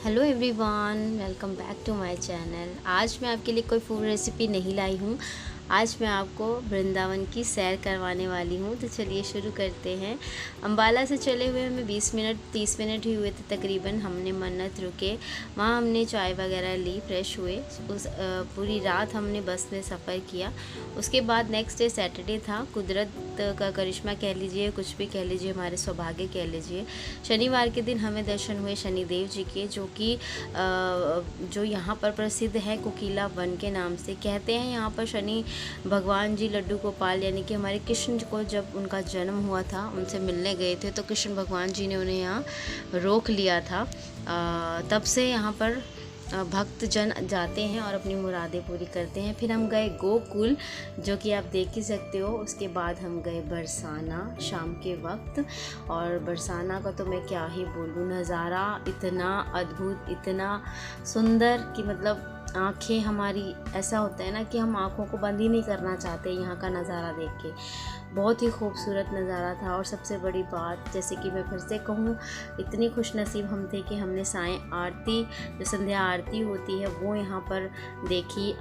Hello everyone, welcome back to my channel. आज मैं आपके लिए कोई फूड रेसिपी नहीं लाई हूँ। आज मैं आपको वृंदावन की सैर करवाने वाली हूँ। तो चलिए शुरू करते हैं। अम्बाला से चले हुए हमें 30 मिनट ही हुए थे तकरीबन। हमने मन्नत रुके, वहाँ हमने चाय वगैरह ली, फ्रेश हुए। पूरी रात हमने बस में सफ़र किया। उसके बाद नेक्स्ट डे सैटरडे था। कुदरत का करिश्मा कह लीजिए, कुछ भी कह लीजिए, हमारे सौभाग्य कह लीजिए। शनिवार के दिन हमें दर्शन हुए शनिदेव जी के, जो यहाँ पर प्रसिद्ध है कोकिला वन के नाम से। कहते हैं यहाँ पर शनि भगवान जी लड्डू गोपाल यानी कि हमारे कृष्ण को जब उनका जन्म हुआ था, उनसे मिलने गए थे, तो कृष्ण भगवान जी ने उन्हें यहाँ रोक लिया था। तब से यहाँ पर भक्त जन जाते हैं और अपनी मुरादें पूरी करते हैं। फिर हम गए गोकुल, जो कि आप देख ही सकते हो। उसके बाद हम गए बरसाना शाम के वक्त। और बरसाना का तो मैं क्या ही बोलूँ, नज़ारा इतना अद्भुत, इतना सुंदर कि मतलब आँखें हमारी, ऐसा होता है ना कि हम आँखों को बंद ही नहीं करना चाहते यहाँ का नज़ारा देख के। बहुत ही खूबसूरत नज़ारा था। और सबसे बड़ी बात, जैसे कि मैं फिर से कहूँ, इतनी खुशनसीब हम थे कि हमने सायं आरती, जो संध्या आरती होती है, वो यहाँ पर देखी।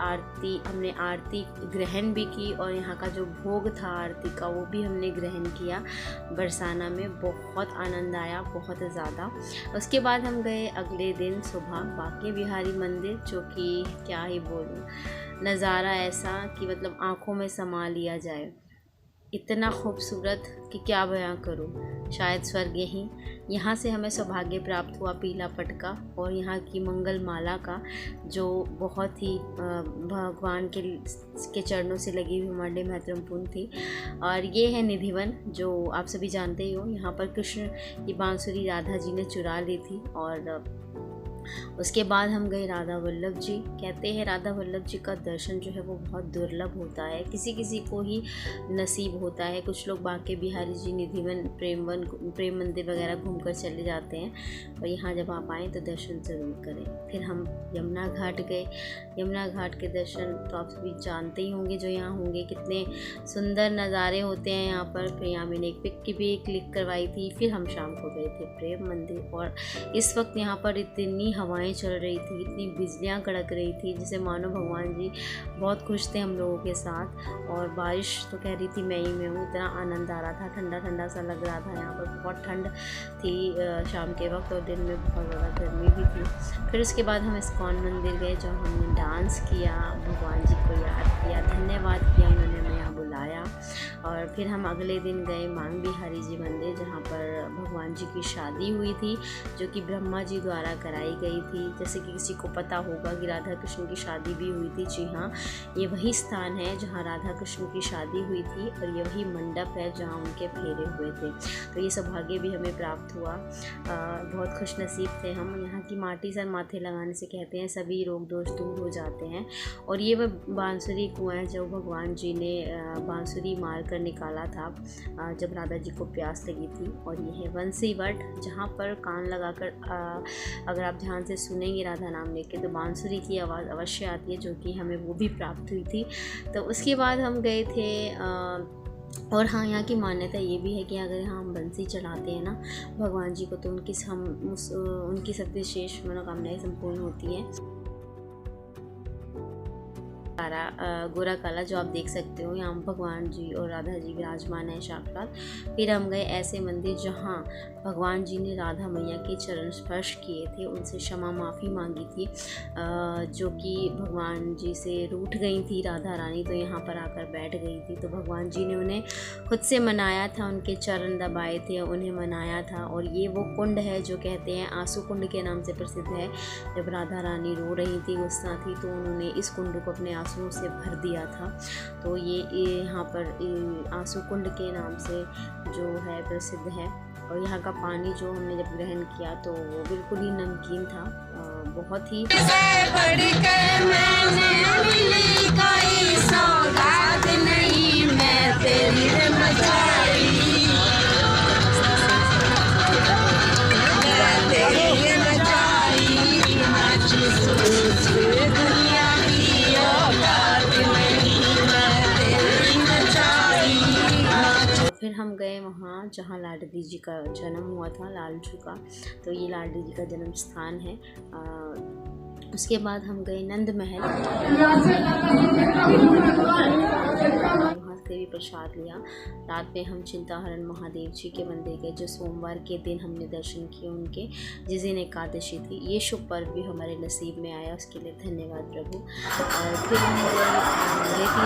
हमने आरती ग्रहण भी की और यहाँ का जो भोग था आरती का, वो भी हमने ग्रहण किया। बरसाना में बहुत आनंद आया, बहुत ज़्यादा। उसके बाद हम गए अगले दिन सुबह बांके बिहारी मंदिर, जो कि क्या ही बोलूँ, नज़ारा ऐसा कि मतलब आँखों में समा लिया जाए। इतना खूबसूरत कि क्या बयां करूं, शायद स्वर्ग यहीं। यहाँ से हमें सौभाग्य प्राप्त हुआ पीला पट का और यहाँ की मंगल माला का, जो बहुत ही भगवान के चरणों से लगी हुई बड़ी महत्वपूर्ण थी। और ये है निधिवन, जो आप सभी जानते ही हो। यहाँ पर कृष्ण की बांसुरी राधा जी ने चुरा ली थी। और उसके बाद हम गए राधा वल्लभ जी। कहते हैं राधा वल्लभ जी का दर्शन जो है वो बहुत दुर्लभ होता है, किसी किसी को ही नसीब होता है। कुछ लोग बांके बिहारी जी, निधिवन, प्रेम मंदिर वगैरह घूमकर चले जाते हैं, और यहाँ जब आप आएँ तो दर्शन ज़रूर करें। फिर हम यमुना घाट गए। यमुना घाट के दर्शन तो आप सभी जानते ही होंगे, जो यहाँ होंगे, कितने सुंदर नज़ारे होते हैं यहाँ पर। फिर यहाँ मैंने एक पिक की भी क्लिक करवाई थी। फिर हम शाम को गए थे प्रेम मंदिर। और इस वक्त यहाँ पर इतनी हवाएं चल रही थी, इतनी बिजलियां कड़क रही थी, जिसे मानो भगवान जी बहुत खुश थे हम लोगों के साथ। और बारिश तो कह रही थी मई में हूँ, इतना आनंद आ रहा था, ठंडा ठंडा सा लग रहा था। यहाँ पर बहुत ठंड थी शाम के वक्त, और दिन में बहुत ज़्यादा गर्मी भी थी। फिर उसके बाद हम इस्कॉन मंदिर गए, जहाँ हमने डांस किया, भगवान जी को याद किया, धन्यवाद किया, उन्होंने हमें यहाँ बुलाया। और फिर हम अगले दिन गए मांग बिहारी जी मंदिर, जहाँ पर भगवान जी की शादी हुई थी, जो कि ब्रह्मा जी द्वारा कराई गई थी। जैसे कि किसी को पता होगा कि राधा कृष्ण की शादी भी हुई थी। जी हाँ, ये वही स्थान है जहाँ राधा कृष्ण की शादी हुई थी, और ये वही मंडप है जहाँ उनके फेरे हुए थे। तो ये सौभाग्य भी हमें प्राप्त हुआ। बहुत खुशनसीब थे हम। यहाँ की माटी सर माथे लगाने से कहते हैं सभी रोग दोष दूर हो जाते हैं। और ये वह बांसुरी कुआं है जो भगवान जी ने बांसुरी मार कर निकाला था जब राधा जी को प्यास लगी थी। और ये है बंसी वट, जहाँ पर कान लगाकर अगर आप ध्यान से सुनेंगे राधा नाम लेके, तो बांसुरी की आवाज़ अवश्य आती है, जो कि हमें वो भी प्राप्त हुई थी। तो उसके बाद हम गए थे और हाँ, यहाँ की मान्यता ये भी है कि अगर यहाँ हम बंसी चढ़ाते हैं ना भगवान जी को, तो उनकी सबसे शेष मनोकामनाएं संपूर्ण होती हैं। गोरा काला जो आप देख सकते हो, यहाँ भगवान जी और राधा जी विराजमान है साक्षात। फिर हम गए ऐसे मंदिर जहाँ भगवान जी ने राधा मैया के चरण स्पर्श किए थे, उनसे क्षमा माफ़ी मांगी थी, जो कि भगवान जी से रूठ गई थी राधा रानी, तो यहाँ पर आकर बैठ गई थी। तो भगवान जी ने उन्हें खुद से मनाया था, उनके चरण दबाए थे, उन्हें मनाया था। और ये वो कुंड है जो कहते हैं आंसू कुंड के नाम से प्रसिद्ध है। जब राधा रानी रो रही थी, गुस्सा थी, तो उन्होंने इस कुंड को अपने आंसुओं से भर दिया था। तो ये यहाँ पर आंसू कुंड के नाम से जो है प्रसिद्ध है। और यहाँ का पानी जो हमने जब ग्रहण किया तो वो बिल्कुल ही नमकीन था, बहुत ही फिर हम गए वहाँ जहाँ लाडली जी का जन्म हुआ था, लालजू का, तो ये लाडली जी का जन्म स्थान है। उसके बाद हम गए नंद महल, वहाँ से भी प्रसाद लिया। रात में हम चिंताहरण महादेव जी के मंदिर गए, जो सोमवार के दिन हमने दर्शन किए उनके, जिस दिन एकादशी थी। ये शुभ पर्व भी हमारे नसीब में आया, उसके लिए धन्यवाद प्रभु। और फिर हम गए रेती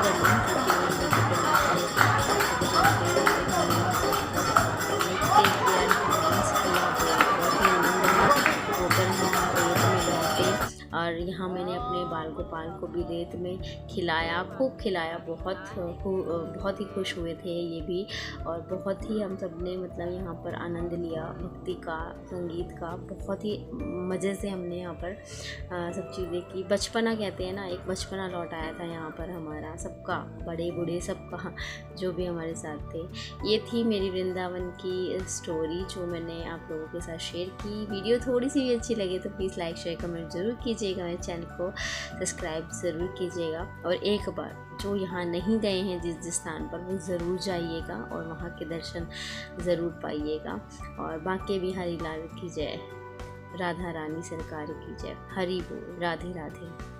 और यहाँ मैंने अपने बाल गोपाल को भी रेत में खिलाया, खूब खिलाया। बहुत ही खुश हुए थे ये भी, और बहुत ही हम सब ने मतलब यहाँ पर आनंद लिया भक्ति का, संगीत का। बहुत ही मज़े से हमने यहाँ पर सब चीज़ें की। बचपना कहते हैं ना, एक बचपना लौट आया था यहाँ पर हमारा सबका, बड़े बूढ़े सबका, जो भी हमारे साथ थे। ये थी मेरी वृंदावन की स्टोरी जो मैंने आप लोगों के साथ शेयर की। वीडियो थोड़ी सी भी अच्छी लगे तो प्लीज़ लाइक शेयर कमेंट ज़रूर कीजिएगा, मेरे चैनल को सब्सक्राइब ज़रूर कीजिएगा। और एक बार जो यहाँ नहीं गए हैं जिस स्थान पर, वो ज़रूर जाइएगा और वहाँ के दर्शन ज़रूर पाइएगा। और बांके बिहारी लाल की जय, राधा रानी सरकार की जय। हरि बोल, राधे राधे।